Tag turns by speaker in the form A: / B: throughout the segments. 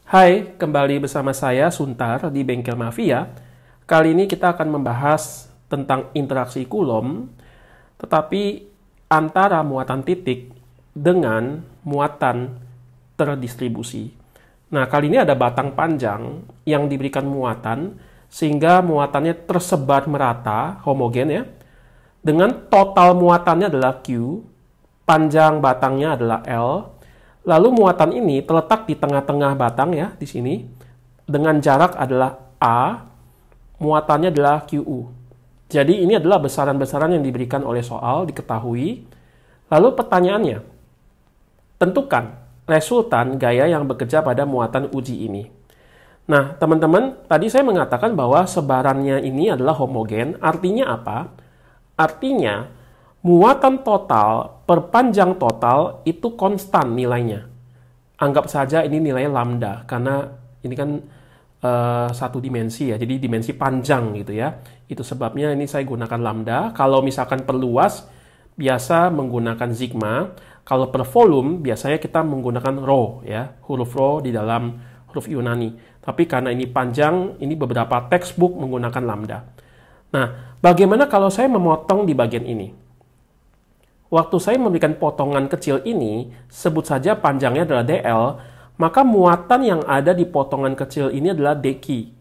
A: Hai, kembali bersama saya Suntar di Bengkel Mafia. Kali ini kita akan membahas tentang interaksi Coulomb, tetapi antara muatan titik dengan muatan terdistribusi. Nah, kali ini ada batang panjang yang diberikan muatan, sehingga muatannya tersebar merata, homogen ya, dengan total muatannya adalah Q, panjang batangnya adalah L. Lalu muatan ini terletak di tengah-tengah batang ya, di sini. Dengan jarak adalah A, muatannya adalah QU. Jadi ini adalah besaran-besaran yang diberikan oleh soal, diketahui. Lalu pertanyaannya, tentukan resultan gaya yang bekerja pada muatan uji ini. Nah, teman-teman, tadi saya mengatakan bahwa sebarannya ini adalah homogen. Artinya apa? Artinya, muatan total per panjang total itu konstan nilainya. Anggap saja ini nilai lambda, karena ini kan satu dimensi ya, jadi dimensi panjang gitu ya. Itu sebabnya ini saya gunakan lambda. Kalau misalkan per luas, biasa menggunakan sigma. Kalau per volume, biasanya kita menggunakan rho ya, huruf rho di dalam huruf Yunani. Tapi karena ini panjang, ini beberapa textbook menggunakan lambda. Nah, bagaimana kalau saya memotong di bagian ini? Waktu saya memberikan potongan kecil ini, sebut saja panjangnya adalah DL, maka muatan yang ada di potongan kecil ini adalah dq.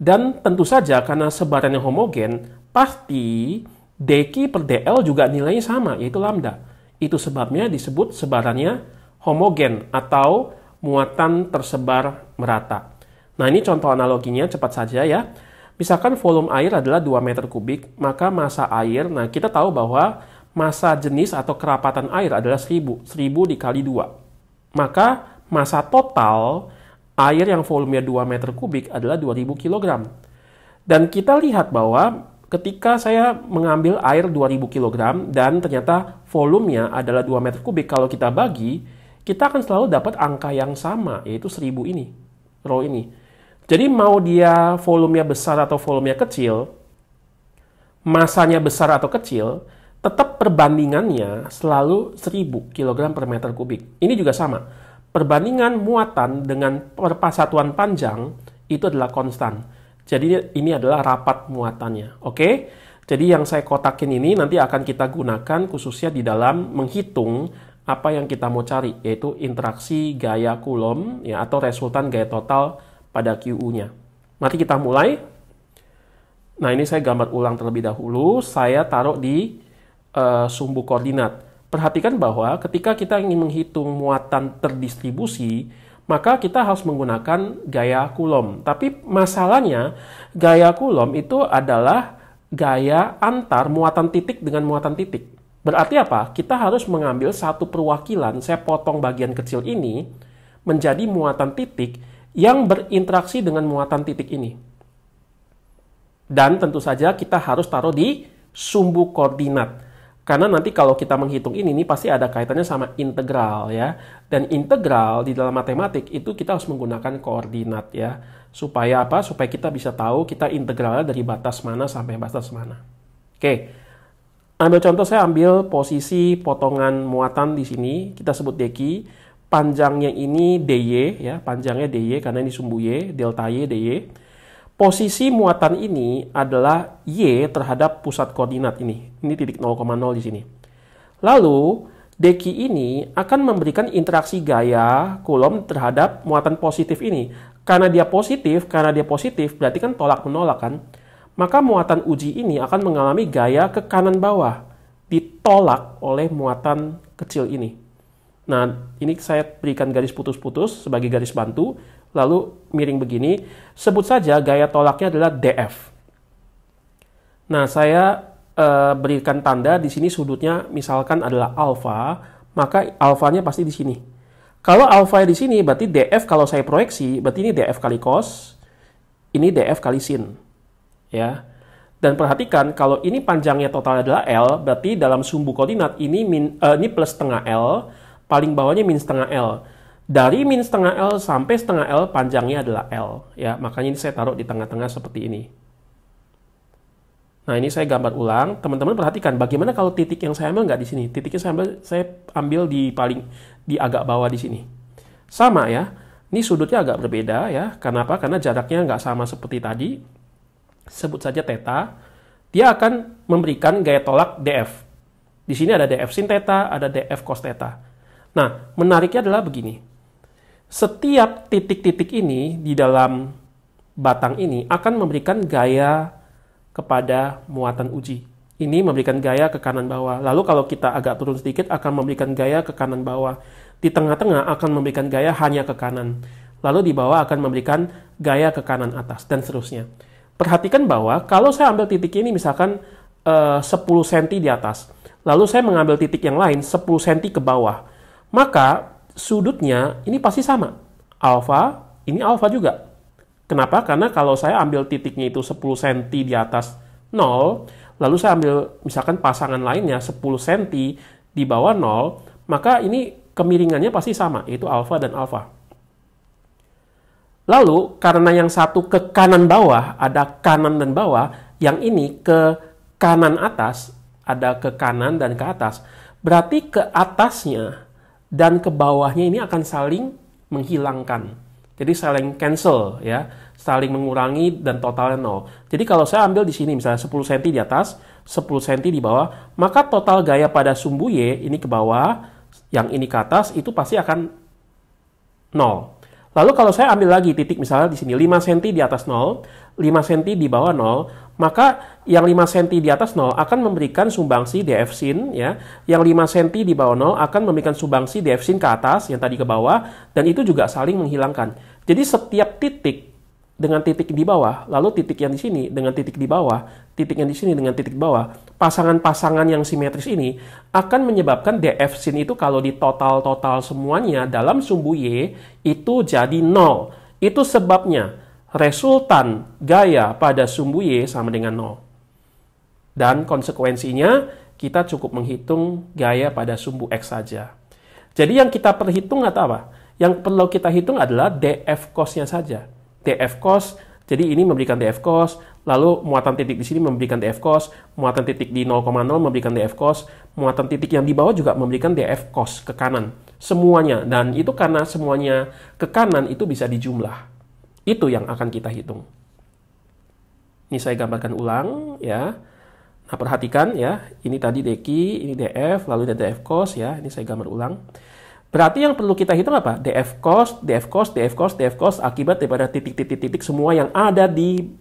A: Dan tentu saja karena sebarannya homogen, pasti dq per dl juga nilainya sama, yaitu lambda. Itu sebabnya disebut sebarannya homogen atau muatan tersebar merata. Nah, ini contoh analoginya, cepat saja ya. Misalkan volume air adalah 2 meter kubik, maka massa air, nah kita tahu bahwa massa jenis atau kerapatan air adalah 1000 dikali 2. Maka massa total air yang volumenya 2 meter kubik adalah 2000 kg. Dan kita lihat bahwa ketika saya mengambil air 2000 kg dan ternyata volumenya adalah 2 meter kubik, kalau kita bagi, kita akan selalu dapat angka yang sama, yaitu 1000 ini, rho ini. Jadi mau dia volumenya besar atau volumenya kecil, massanya besar atau kecil, tetap perbandingannya selalu 1000 kg per meter kubik. Ini juga sama. Perbandingan muatan dengan persatuan panjang itu adalah konstan. Jadi ini adalah rapat muatannya. Oke? Jadi yang saya kotakin ini nanti akan kita gunakan khususnya di dalam menghitung apa yang kita mau cari, yaitu interaksi gaya Coulomb ya, atau resultan gaya total pada QU-nya. Mari kita mulai. Nah, ini saya gambar ulang terlebih dahulu. Saya taruh di sumbu koordinat. Perhatikan bahwa ketika kita ingin menghitung muatan terdistribusi, maka kita harus menggunakan gaya Coulomb. Tapi masalahnya, gaya Coulomb itu adalah gaya antar muatan titik dengan muatan titik. Berarti apa? Kita harus mengambil satu perwakilan, saya potong bagian kecil ini, menjadi muatan titik yang berinteraksi dengan muatan titik ini. Dan tentu saja kita harus taruh di sumbu koordinat. Karena nanti kalau kita menghitung ini pasti ada kaitannya sama integral ya. Dan integral di dalam matematik itu kita harus menggunakan koordinat ya. Supaya apa? Supaya kita bisa tahu kita integralnya dari batas mana sampai batas mana. Oke. Ambil contoh, saya ambil posisi potongan muatan di sini, kita sebut dq. Panjangnya ini dy ya, panjangnya dy karena ini sumbu y, delta y dy. Posisi muatan ini adalah Y terhadap pusat koordinat ini. Ini titik 0,0 di sini. Lalu, dq ini akan memberikan interaksi gaya Coulomb terhadap muatan positif ini. Karena dia positif, berarti kan tolak-menolak kan. Maka muatan uji ini akan mengalami gaya ke kanan bawah. Ditolak oleh muatan kecil ini. Nah, ini saya berikan garis putus-putus sebagai garis bantu. Lalu miring begini, sebut saja gaya tolaknya adalah DF. Nah, saya berikan tanda di sini sudutnya misalkan adalah alfa, maka alfanya pasti di sini. Kalau alfa di sini, berarti DF kalau saya proyeksi, berarti ini DF kali cos, ini DF kali sin. Ya. Dan perhatikan, kalau ini panjangnya total adalah L, berarti dalam sumbu koordinat ini plus setengah L, paling bawahnya min setengah L. Dari min setengah L sampai setengah L panjangnya adalah L. Ya, makanya ini saya taruh di tengah-tengah seperti ini. Nah, ini saya gambar ulang. Teman-teman perhatikan bagaimana kalau titik yang saya ambil nggak di sini. Titiknya saya ambil di agak bawah di sini. Sama ya. Ini sudutnya agak berbeda ya. Kenapa? Karena jaraknya nggak sama seperti tadi. Sebut saja theta. Dia akan memberikan gaya tolak df. Di sini ada df sin theta, ada df cos theta. Nah, menariknya adalah begini. Setiap titik-titik ini di dalam batang ini akan memberikan gaya kepada muatan uji. Ini memberikan gaya ke kanan bawah. Lalu kalau kita agak turun sedikit akan memberikan gaya ke kanan bawah. Di tengah-tengah akan memberikan gaya hanya ke kanan. Lalu di bawah akan memberikan gaya ke kanan atas dan seterusnya. Perhatikan bahwa kalau saya ambil titik ini misalkan 10 cm di atas. Lalu saya mengambil titik yang lain 10 cm ke bawah. Maka sudutnya ini pasti sama. Alfa, ini alfa juga. Kenapa? Karena kalau saya ambil titiknya itu 10 cm di atas 0, lalu saya ambil misalkan pasangan lainnya 10 cm di bawah 0, maka ini kemiringannya pasti sama, yaitu alfa dan alfa. Lalu, karena yang satu ke kanan bawah, ada kanan dan bawah, yang ini ke kanan atas, ada ke kanan dan ke atas, berarti ke atasnya dan ke bawahnya ini akan saling menghilangkan. Jadi saling cancel ya, saling mengurangi dan totalnya 0. Jadi kalau saya ambil di sini misalnya 10 cm di atas, 10 cm di bawah, maka total gaya pada sumbu Y ini ke bawah, yang ini ke atas itu pasti akan 0. Lalu kalau saya ambil lagi titik misalnya di sini 5 cm di atas 0, 5 cm di bawah 0, maka yang 5 cm di atas 0 akan memberikan sumbangsi df sin ya. Yang 5 cm di bawah 0 akan memberikan sumbangsi df sin ke atas yang tadi ke bawah, dan itu juga saling menghilangkan. Jadi setiap titik dengan titik di bawah, lalu titik yang di sini dengan titik di bawah, titik yang di sini dengan titik di bawah, pasangan-pasangan yang simetris ini akan menyebabkan df sin itu kalau di total-total semuanya dalam sumbu Y itu jadi 0. Itu sebabnya resultan gaya pada sumbu Y sama dengan 0. Dan konsekuensinya kita cukup menghitung gaya pada sumbu X saja. Jadi yang kita perhitung atau apa? Yang perlu kita hitung adalah df cos-nya saja. df cos, jadi ini memberikan df cos, lalu muatan titik di sini memberikan df cos, muatan titik di 0,0 memberikan df cos, muatan titik yang di bawah juga memberikan df cos ke kanan. Semuanya, dan itu karena semuanya ke kanan itu bisa dijumlah. Itu yang akan kita hitung. Ini saya gambarkan ulang ya. Nah, perhatikan ya, ini tadi dq, ini df, lalu ada df cos ya, ini saya gambar ulang. Berarti yang perlu kita hitung apa? df cos, df cos, df cos, df cos akibat daripada titik-titik-titik semua yang ada di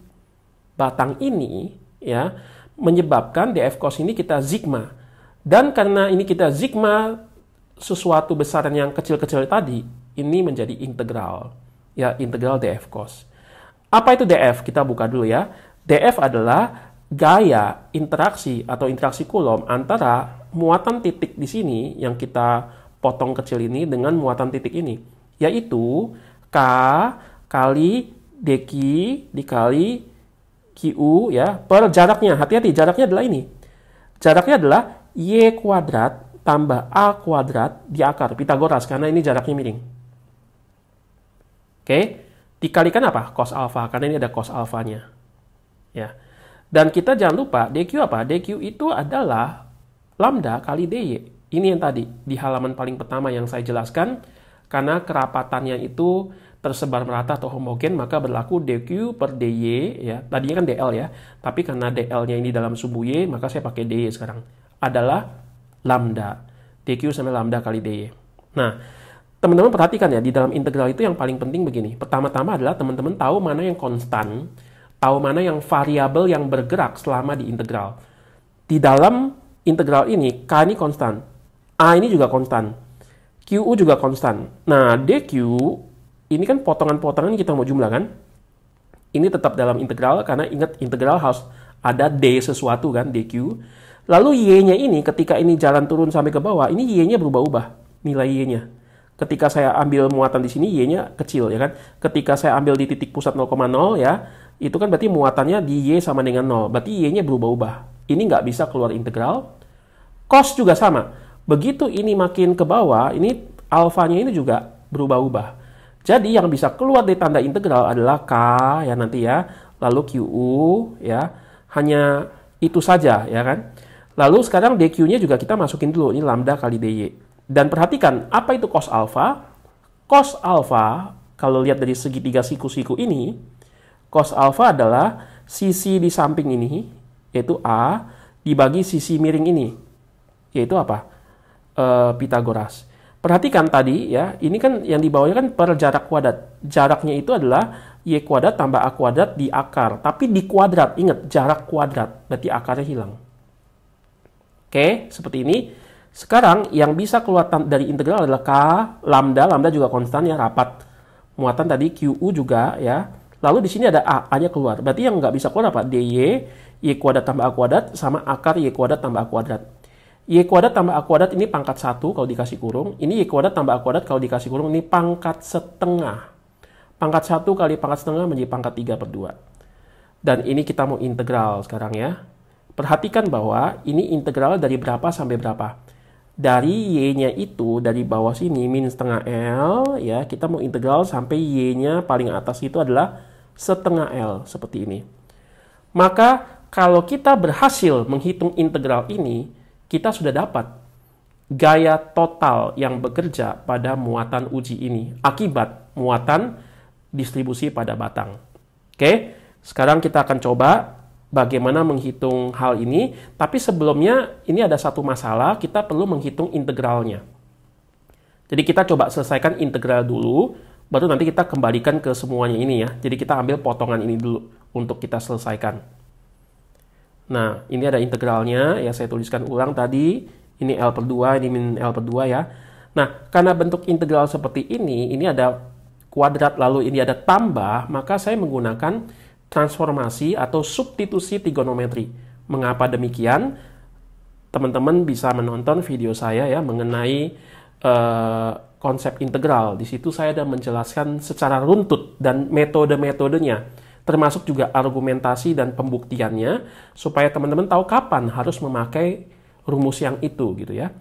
A: batang ini ya, menyebabkan df cos ini kita sigma. Dan karena ini kita sigma sesuatu besaran yang kecil-kecil tadi, ini menjadi integral. Ya, integral df cos. Apa itu df? Kita buka dulu ya. df adalah gaya interaksi atau interaksi Coulomb antara muatan titik di sini yang kita potong kecil ini dengan muatan titik ini, yaitu K kali dq dikali Q ya, per jaraknya. Hati-hati, jaraknya adalah ini. Jaraknya adalah Y kuadrat tambah A kuadrat di akar Pitagoras, karena ini jaraknya miring. Oke, dikalikan apa? Cos alfa, karena ini ada cos alfanya. Ya. Dan kita jangan lupa, dq apa? dq itu adalah lambda kali dy. Ini yang tadi, di halaman paling pertama yang saya jelaskan, karena kerapatannya itu tersebar merata atau homogen, maka berlaku dq per dy, ya. Tadinya kan dl ya, tapi karena dl-nya ini dalam sumbu y, maka saya pakai dy sekarang. Adalah lambda. dq sama lambda kali dy. Nah, teman-teman perhatikan ya, di dalam integral itu yang paling penting begini. Pertama-tama adalah teman-teman tahu mana yang konstan, tahu mana yang variabel yang bergerak selama di integral. Di dalam integral ini, K ini konstan. A ini juga konstan. QU juga konstan. Nah, DQ ini kan potongan-potongan kita mau jumlah kan? Ini tetap dalam integral karena ingat integral harus ada D sesuatu kan, DQ. Lalu Y-nya ini ketika ini jalan turun sampai ke bawah, ini Y-nya berubah-ubah nilai Y-nya. Ketika saya ambil muatan di sini Y-nya kecil ya kan? Ketika saya ambil di titik pusat 0,0 ya, itu kan berarti muatannya di Y sama dengan 0. Berarti Y-nya berubah-ubah. Ini nggak bisa keluar integral. Cos juga sama. Begitu ini makin ke bawah, ini alfanya ini juga berubah-ubah. Jadi yang bisa keluar dari tanda integral adalah K ya nanti ya, lalu QU ya, hanya itu saja ya kan. Lalu sekarang DQ-nya juga kita masukin dulu, ini lambda kali DY. Dan perhatikan, apa itu cos alfa? Cos alfa Kalau lihat dari segitiga siku-siku ini, cos alfa adalah sisi di samping ini, yaitu A, dibagi sisi miring ini, yaitu apa? Pitagoras. Perhatikan tadi ya, ini kan yang di bawahnya kan per jarak kuadrat. Jaraknya itu adalah Y kuadrat tambah A kuadrat di akar. Tapi di kuadrat, ingat jarak kuadrat, berarti akarnya hilang. Oke, seperti ini. Sekarang yang bisa keluar dari integral adalah K, lambda juga konstan ya, rapat. Muatan tadi QU juga ya. Lalu di sini ada A-nya keluar. Berarti yang nggak bisa keluar apa? DY, Y kuadrat tambah A kuadrat, sama akar Y kuadrat tambah A kuadrat. Y kuadrat tambah A kuadrat ini pangkat 1 kalau dikasih kurung. Ini Y kuadrat tambah A kuadrat kalau dikasih kurung. Ini pangkat setengah. Pangkat 1 kali pangkat setengah menjadi pangkat 3/2. Dan ini kita mau integral sekarang ya. Perhatikan bahwa ini integral dari berapa sampai berapa. Dari Y-nya itu, dari bawah sini, min setengah L, ya, kita mau integral sampai Y-nya paling atas itu adalah setengah L, seperti ini. Maka, kalau kita berhasil menghitung integral ini, kita sudah dapat gaya total yang bekerja pada muatan uji ini, akibat muatan distribusi pada batang. Oke, sekarang kita akan coba bagaimana menghitung hal ini, tapi sebelumnya ini ada satu masalah, kita perlu menghitung integralnya. Jadi kita coba selesaikan integral dulu, baru nanti kita kembalikan ke semuanya ini ya. Jadi kita ambil potongan ini dulu untuk kita selesaikan. Nah, ini ada integralnya, ya saya tuliskan ulang tadi, ini L/2, ini min L/2 ya. Nah, karena bentuk integral seperti ini ada kuadrat lalu ini ada tambah, maka saya menggunakan transformasi atau substitusi trigonometri. Mengapa demikian? Teman-teman bisa menonton video saya ya mengenai konsep integral. Di situ saya sudah menjelaskan secara runtut dan metode-metodenya, termasuk juga argumentasi dan pembuktiannya, supaya teman-teman tahu kapan harus memakai rumus yang itu gitu ya.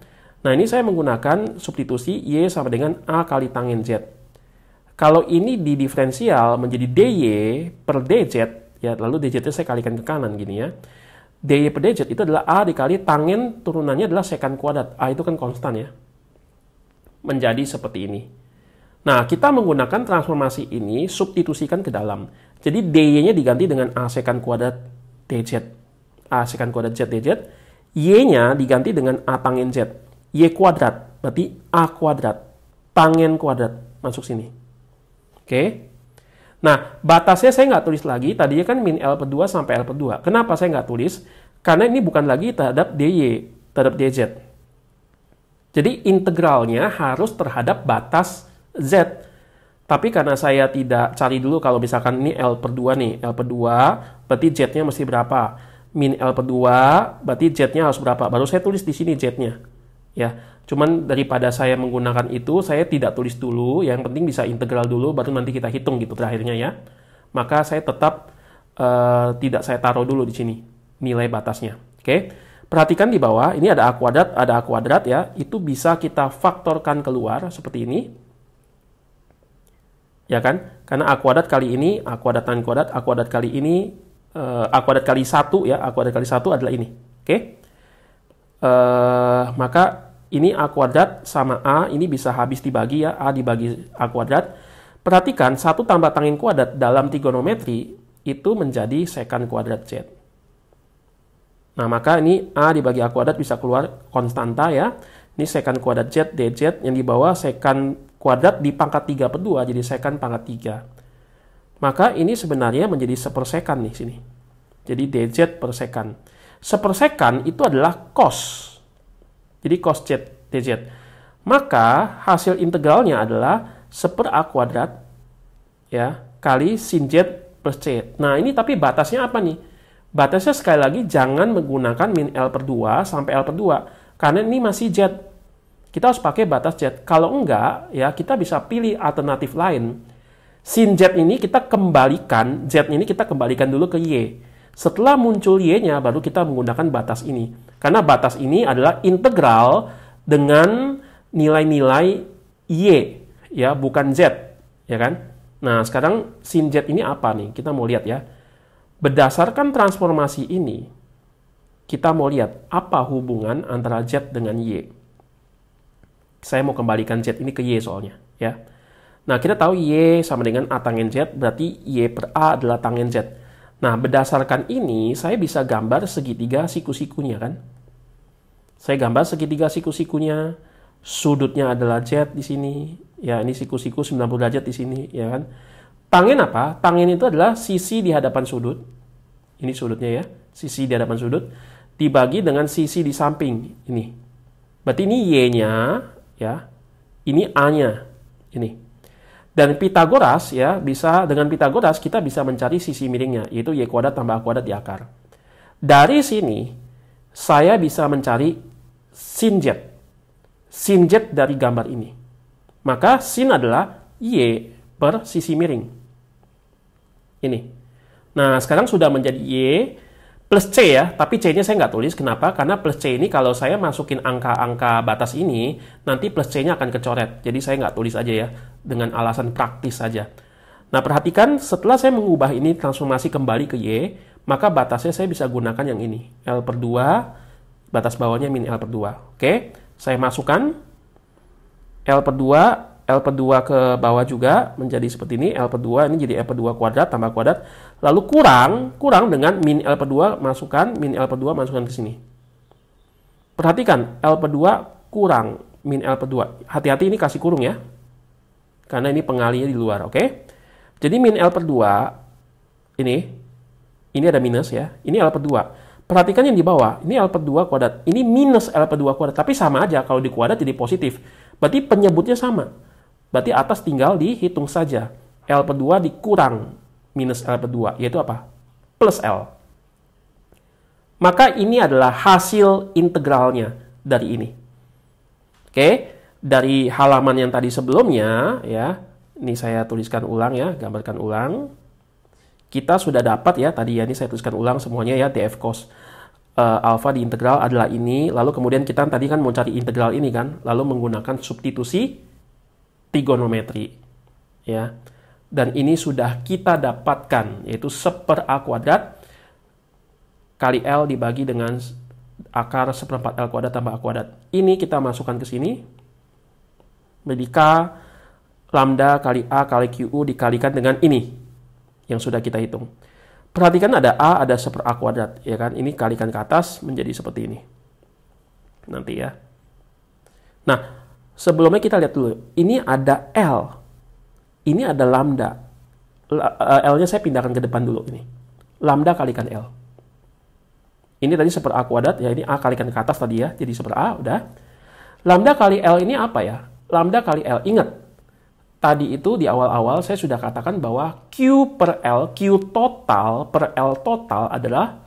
A: Nah, ini saya menggunakan substitusi Y sama dengan A kali tanggen Z. Kalau ini di diferensial menjadi dy per dz, ya lalu dz-nya saya kalikan ke kanan gini ya. Dy per dz itu adalah A dikali tangen turunannya adalah sekant kuadrat. A itu kan konstan ya. Menjadi seperti ini. Nah, kita menggunakan transformasi ini substitusikan ke dalam. Jadi dy-nya diganti dengan A sekant kuadrat dz. A sekant kuadrat z dz. Y-nya diganti dengan A tangen z. Y kuadrat, berarti A kuadrat. Tangen kuadrat, masuk sini. Oke. Nah, batasnya saya nggak tulis lagi. Tadinya kan min L/2 sampai L/2. Kenapa saya nggak tulis? Karena ini bukan lagi terhadap dy, terhadap dz. Jadi integralnya harus terhadap batas z. Tapi karena saya tidak cari dulu kalau misalkan ini L/2 nih. L/2 berarti z-nya mesti berapa? Min L/2 berarti z-nya harus berapa? Baru saya tulis di sini z-nya. Ya. Cuman daripada saya menggunakan itu, saya tidak tulis dulu. Yang penting bisa integral dulu, baru nanti kita hitung gitu terakhirnya ya. Maka saya tetap tidak saya taruh dulu di sini nilai batasnya. Oke, perhatikan di bawah ini ada A kuadrat ya. Itu bisa kita faktorkan keluar seperti ini, ya kan? Karena A kuadrat kali ini A kuadrat tangen kuadrat, A kuadrat kali ini A kuadrat kali 1 ya. A kuadrat kali 1 adalah ini. Oke, maka ini A kuadrat sama A, ini bisa habis dibagi ya, A dibagi A kuadrat. Perhatikan, 1 tambah tangen kuadrat dalam trigonometri itu menjadi sekant kuadrat Z. Nah, maka ini A dibagi A kuadrat bisa keluar konstanta ya. Ini sekant kuadrat Z dz, yang di bawah sekant kuadrat di pangkat 3/2, jadi sekant pangkat 3. Maka ini sebenarnya menjadi sepersekan nih sini. Jadi dz per sekant. Sepersekan itu adalah cos. Jadi cos Z dz. Maka hasil integralnya adalah 1/A kuadrat ya kali sin Z plus C. Nah, ini tapi batasnya apa nih? Batasnya sekali lagi jangan menggunakan min L/2 sampai L/2 karena ini masih Z. Kita harus pakai batas Z. Kalau enggak ya kita bisa pilih alternatif lain. Sin Z ini kita kembalikan, Z ini kita kembalikan dulu ke Y. Setelah muncul Y-nya, baru kita menggunakan batas ini. Karena batas ini adalah integral dengan nilai-nilai Y, ya, bukan Z, ya kan? Nah, sekarang sin Z ini apa nih? Kita mau lihat ya. Berdasarkan transformasi ini, kita mau lihat apa hubungan antara Z dengan Y. Saya mau kembalikan Z ini ke Y soalnya, ya. Nah, kita tahu Y sama dengan A tangen Z, berarti Y per A adalah tangen Z. Nah, berdasarkan ini, saya bisa gambar segitiga siku-sikunya kan. Saya gambar segitiga siku-sikunya, sudutnya adalah Z di sini. Ya, ini siku-siku 90 derajat di sini, ya kan. Tangen apa? Tangen itu adalah sisi di hadapan sudut. Ini sudutnya ya, sisi di hadapan sudut dibagi dengan sisi di samping ini. Berarti ini Y-nya ya, ini A-nya. Ini. Dan Pitagoras ya, bisa dengan Pitagoras kita bisa mencari sisi miringnya, yaitu Y kuadrat tambah A kuadrat di akar. Dari sini saya bisa mencari sin Z. Sin Z dari gambar ini. Maka sin adalah Y per sisi miring. Ini. Nah, sekarang sudah menjadi Y plus C ya, tapi C-nya saya nggak tulis. Kenapa? Karena plus C ini kalau saya masukin angka-angka batas ini, nanti plus C-nya akan kecoret. Jadi saya nggak tulis aja ya, dengan alasan praktis saja. Nah, perhatikan setelah saya mengubah ini transformasi kembali ke Y, maka batasnya saya bisa gunakan yang ini. L per 2, batas bawahnya min L per 2. Oke, saya masukkan L per 2, L per 2 ke bawah juga menjadi seperti ini. L per 2 ini jadi L per 2 kuadrat tambah kuadrat. Lalu kurang dengan min L per 2 masukkan, min L per 2 masukkan ke sini. Perhatikan, L per 2 kurang min L per 2. Hati-hati ini kasih kurung ya. Karena ini pengalinya di luar, oke? Jadi min L per 2, ini ada minus ya. Ini L per 2. Perhatikan yang di bawah, ini L per 2 kuadrat. Ini minus L per 2 kuadrat, tapi sama aja kalau di kuadrat jadi positif. Berarti penyebutnya sama. Berarti atas tinggal dihitung saja. L per 2 dikurang minus L per 2, yaitu apa? Plus L. Maka ini adalah hasil integralnya dari ini. Oke, dari halaman yang tadi sebelumnya, ya, ini saya tuliskan ulang ya, gambarkan ulang. Kita sudah dapat ya, tadi ya, ini saya tuliskan ulang semuanya ya, df cos alfa di integral adalah ini. Lalu kemudian kita tadi kan mau cari integral ini kan, lalu menggunakan substitusi trigonometri ya, dan ini sudah kita dapatkan, yaitu 1/A kuadrat kali L dibagi dengan akar 1/4 L kuadrat tambah A kuadrat. Ini kita masukkan ke sini, menjadi K lambda kali A kali QU dikalikan dengan ini yang sudah kita hitung. Perhatikan ada A, ada 1/A kuadrat ya kan, ini kalikan ke atas menjadi seperti ini nanti ya. Nah, sebelumnya kita lihat dulu, ini ada L, ini ada lambda. L-nya saya pindahkan ke depan dulu ini. Lambda kalikan L. Ini tadi 1/A kuadrat, ya ini A kalikan ke atas tadi ya, jadi 1/A, udah. Lambda kali L ini apa ya? Lambda kali L, ingat. Tadi itu di awal-awal saya sudah katakan bahwa Q per L, Q total per L total adalah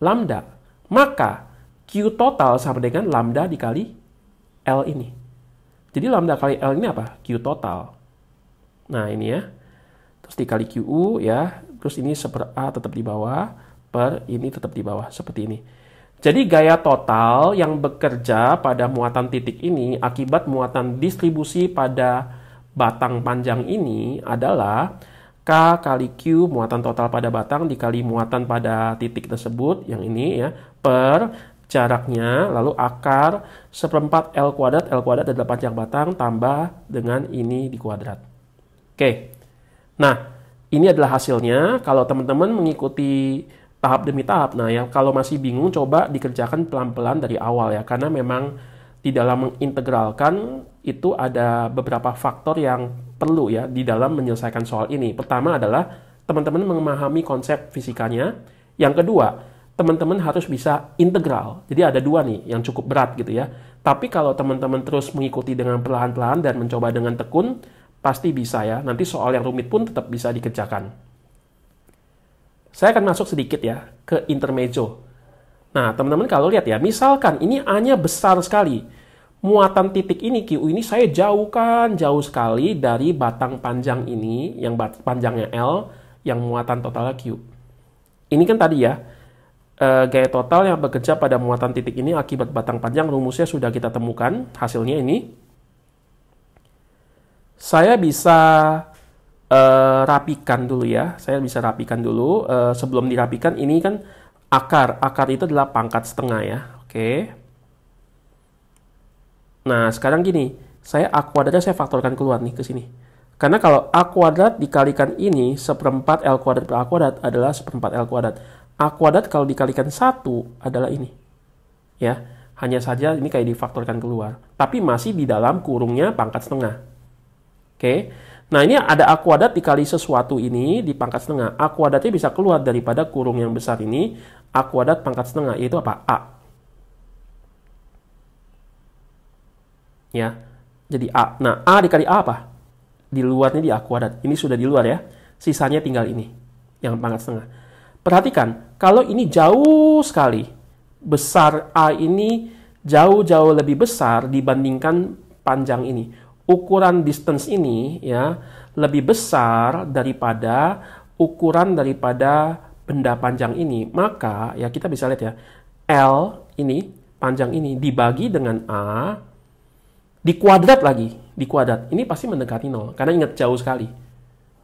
A: lambda. Maka Q total sama dengan lambda dikali L ini. Jadi lambda kali L ini apa? Q total. Nah ini ya. Terus dikali QU ya. Terus ini 1/A tetap di bawah. Per ini tetap di bawah. Seperti ini. Jadi gaya total yang bekerja pada muatan titik ini akibat muatan distribusi pada batang panjang ini adalah K kali Q muatan total pada batang dikali muatan pada titik tersebut. Yang ini ya. Per jaraknya, lalu akar 1/4 L kuadrat adalah panjang batang, tambah dengan ini di kuadrat. Oke, nah ini adalah hasilnya. Kalau teman-teman mengikuti tahap demi tahap, nah yang kalau masih bingung, coba dikerjakan pelan-pelan dari awal ya, karena memang di dalam mengintegralkan itu ada beberapa faktor yang perlu ya di dalam menyelesaikan soal ini. Pertama adalah teman-teman memahami konsep fisikanya. Yang kedua, teman-teman harus bisa integral. Jadi ada dua nih yang cukup berat gitu ya. Tapi kalau teman-teman terus mengikuti dengan perlahan-lahan dan mencoba dengan tekun, pasti bisa ya. Nanti soal yang rumit pun tetap bisa dikerjakan. Saya akan masuk sedikit ya ke intermezzo. Nah, teman-teman kalau lihat ya, misalkan ini A-nya besar sekali. Muatan titik ini, Q ini saya jauhkan jauh sekali dari batang panjang ini, yang panjangnya L, yang muatan totalnya Q. Ini kan tadi ya, gaya total yang bekerja pada muatan titik ini akibat batang panjang, rumusnya sudah kita temukan, hasilnya ini. Saya bisa rapikan dulu ya, sebelum dirapikan ini kan akar itu adalah pangkat setengah ya, oke. Nah sekarang gini, saya A kuadratnya saya faktorkan keluar nih ke sini. Karena kalau A kuadrat dikalikan ini, seperempat L kuadrat per A kuadrat adalah seperempat L kuadrat. A kuadrat kalau dikalikan 1 adalah ini. Ya, hanya saja ini kayak difaktorkan keluar. Tapi masih di dalam kurungnya pangkat setengah. Oke. Nah, ini ada A kuadrat dikali sesuatu ini di pangkat setengah. A kuadratnya bisa keluar daripada kurung yang besar ini. A kuadrat pangkat setengah, yaitu apa? A. Ya, jadi A. Nah, A dikali A apa? Di luarnya di A kuadrat. Ini sudah di luar ya. Sisanya tinggal ini, yang pangkat setengah. Perhatikan, kalau ini jauh sekali, besar A ini jauh-jauh lebih besar dibandingkan panjang ini. Ukuran distance ini ya lebih besar daripada ukuran daripada benda panjang ini. Maka ya kita bisa lihat ya, L ini, panjang ini dibagi dengan A, dikuadrat lagi, dikuadrat. Ini pasti mendekati 0, karena ingat jauh sekali.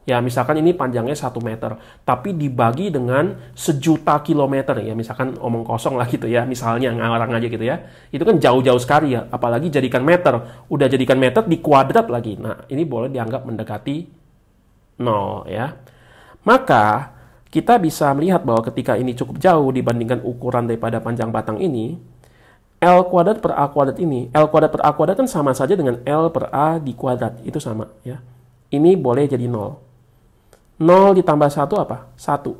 A: Ya, misalkan ini panjangnya 1 meter, tapi dibagi dengan 1.000.000 kilometer, ya misalkan omong kosong lah gitu ya, misalnya ngarang aja gitu ya. Itu kan jauh-jauh sekali ya, apalagi jadikan meter. Udah jadikan meter, dikuadrat lagi. Nah, ini boleh dianggap mendekati 0 ya. Maka, kita bisa melihat bahwa ketika ini cukup jauh dibandingkan ukuran daripada panjang batang ini, L kuadrat per A kuadrat ini, L kuadrat per A kuadrat kan sama saja dengan L per A di kuadrat, itu sama ya. Ini boleh jadi 0. 0 ditambah 1 apa? 1.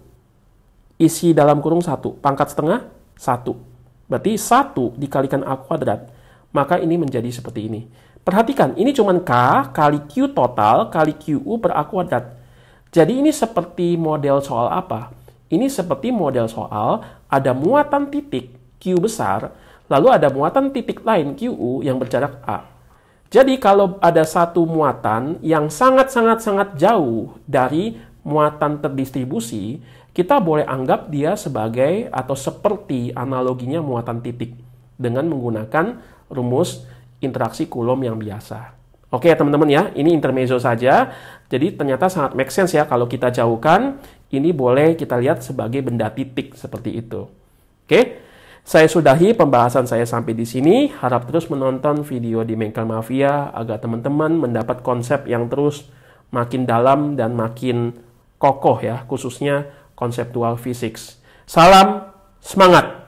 A: Isi dalam kurung 1. Pangkat setengah 1. Berarti 1 dikalikan A kuadrat. Maka ini menjadi seperti ini. Perhatikan, ini cuma K kali Q total kali QU per A kuadrat. Jadi ini seperti model soal apa? Ini seperti model soal ada muatan titik Q besar, lalu ada muatan titik lain QU yang berjarak A. Jadi kalau ada satu muatan yang sangat-sangat jauh dari muatan terdistribusi, kita boleh anggap dia sebagai atau seperti analoginya muatan titik dengan menggunakan rumus interaksi Coulomb yang biasa. Oke ya teman-teman ya, ini intermezzo saja. Jadi ternyata sangat make sense ya kalau kita jauhkan, ini boleh kita lihat sebagai benda titik seperti itu. Oke. Saya sudahi pembahasan saya sampai di sini. Harap terus menonton video di Bengkel Mafia agar teman-teman mendapat konsep yang terus makin dalam dan makin kokoh ya, khususnya konseptual physics. Salam semangat!